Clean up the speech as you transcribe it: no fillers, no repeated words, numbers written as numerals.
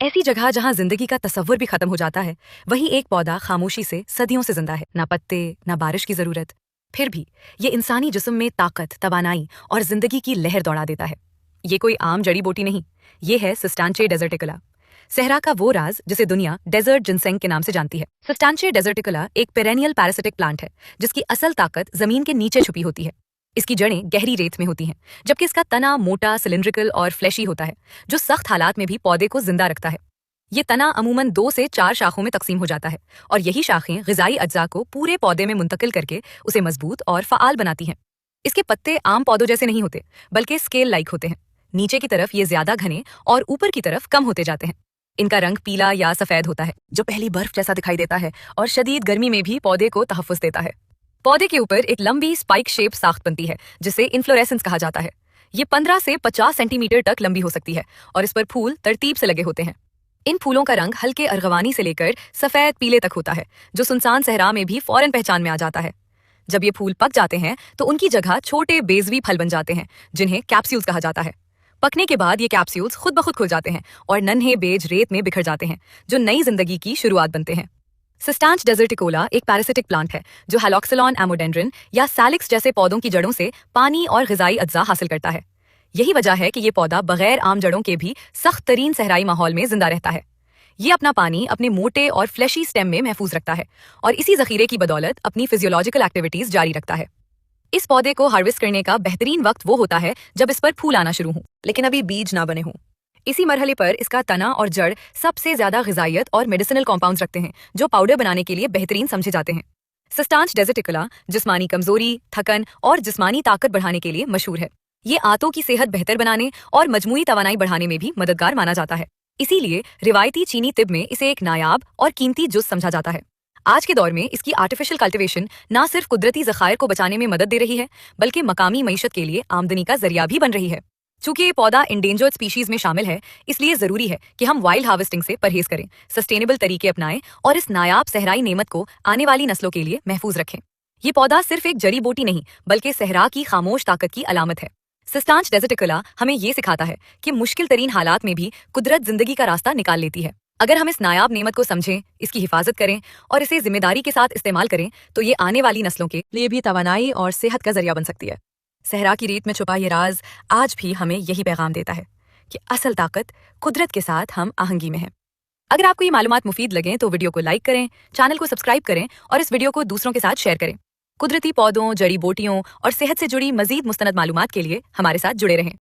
ऐसी जगह जहाँ जिंदगी का तसव्वुर भी खत्म हो जाता है, वहीं एक पौधा खामोशी से सदियों से जिंदा है। ना पत्ते, ना बारिश की जरूरत, फिर भी ये इंसानी जिस्म में ताकत, तवानाई और जिंदगी की लहर दौड़ा देता है। ये कोई आम जड़ी बूटी नहीं, ये है सिस्टांचे डेजर्टिकुला, सहरा का वो राज जिसे दुनिया डेजर्ट जिनसेंग के नाम से जानती है। सिस्टांचे डेजर्टिकुला एक पेरेनियल पैरासिटिक प्लांट है, जिसकी असल ताकत जमीन के नीचे छुपी होती है। इसकी जड़ें गहरी रेत में होती हैं, जबकि इसका तना मोटा, सिलिंड्रिकल और फ्लैशी होता है, जो सख्त हालात में भी पौधे को जिंदा रखता है। ये तना अमूमन 2 से 4 शाखों में तकसीम हो जाता है, और यही शाखें ग़िज़ाई अज्जा को पूरे पौधे में मुंतकिल करके उसे मजबूत और फ़आल बनाती हैं। इसके पत्ते आम पौधों जैसे नहीं होते, बल्कि स्केल लाइक होते हैं। नीचे की तरफ ये ज्यादा घने और ऊपर की तरफ कम होते जाते हैं। इनका रंग पीला या सफेद होता है, जो पहली बर्फ जैसा दिखाई देता है और शदीद गर्मी में भी पौधे को तहफ़्फ़ुज़ देता है। पौधे के ऊपर एक लंबी स्पाइक शेप साख्त बनती है, जिसे इन्फ्लोरेसेंस कहा जाता है। ये 15 से 50 सेंटीमीटर तक लंबी हो सकती है, और इस पर फूल तरतीब से लगे होते हैं। इन फूलों का रंग हल्के अरगवानी से लेकर सफेद पीले तक होता है, जो सुनसान सहरा में भी फौरन पहचान में आ जाता है। जब ये फूल पक जाते हैं तो उनकी जगह छोटे बेजवी फल बन जाते हैं, जिन्हें कैप्सूल्स कहा जाता है। पकने के बाद ये कैप्सूल्स खुद ब खुद खुल जाते हैं और नन्हे बेज रेत में बिखर जाते हैं, जो नई जिंदगी की शुरुआत बनते हैं। सिस्टांच डेजर्टिकोला एक पैरासिटिक प्लांट है, जो हेलोक्सिलॉन एमोडेंड्रन या सैलिक्स जैसे पौधों की जड़ों से पानी और ग़िज़ाई अज्जा हासिल करता है। यही वजह है कि ये पौधा बगैर आम जड़ों के भी सख्त तरीन सहराई माहौल में जिंदा रहता है। ये अपना पानी अपने मोटे और फ्लैशी स्टेम में महफूज रखता है, और इसी जखीरे की बदौलत अपनी फिजियोलॉजिकल एक्टिविटीज जारी रखता है। इस पौधे को हार्वेस्ट करने का बेहतरीन वक्त वो होता है जब इस पर फूल आना शुरू हों, लेकिन अभी बीज ना बने हों। इसी मरहले पर इसका तना और जड़ सबसे ज्यादा ग़िज़ाइयत और मेडिसिनल कॉम्पाउंड्स रखते हैं, जो पाउडर बनाने के लिए बेहतरीन समझे जाते हैं। सिस्टांच डेजर्टिकुला जिस्मानी कमजोरी, थकन और जिस्मानी ताकत बढ़ाने के लिए मशहूर है। ये आंतों की सेहत बेहतर बनाने और मजमूई तवानाई बढ़ाने में भी मददगार माना जाता है। इसीलिए रिवायती चीनी तिब में इसे एक नायाब और कीमती जुज़ समझा जाता है। आज के दौर में इसकी आर्टिफिशियल कल्टीवेशन ना सिर्फ कुदरती ज़खायर को बचाने में मदद दे रही है, बल्कि मकामी मईशत के लिए आमदनी का जरिया भी बन रही है। चूंकि ये पौधा इंडेंजर्ड स्पीशीज में शामिल है, इसलिए जरूरी है कि हम वाइल्ड हार्वेस्टिंग से परहेज करें, सस्टेनेबल तरीके अपनाएं और इस नायाब सहराई नेमत को आने वाली नस्लों के लिए महफूज रखें। ये पौधा सिर्फ एक जड़ी बूटी नहीं, बल्कि सहरा की खामोश ताकत की अलामत है। सिस्टांच डेजर्टिकुला हमें ये सिखाता है कि मुश्किल तरीन हालात में भी कुदरत जिंदगी का रास्ता निकाल लेती है। अगर हम इस नायाब नेमत को समझें, इसकी हिफाजत करें और इसे जिम्मेदारी के साथ इस्तेमाल करें, तो ये आने वाली नस्लों के लिए भी तवानाई और सेहत का जरिया बन सकती है। सहरा की रेत में छुपा ये राज आज भी हमें यही पैगाम देता है कि असल ताकत कुदरत के साथ हम आहंगी में है। अगर आपको ये मालूमात मुफीद लगें तो वीडियो को लाइक करें, चैनल को सब्सक्राइब करें और इस वीडियो को दूसरों के साथ शेयर करें। कुदरती पौधों, जड़ी बूटियों और सेहत से जुड़ी मजीद मुस्तनद मालूमात के लिए हमारे साथ जुड़े रहें।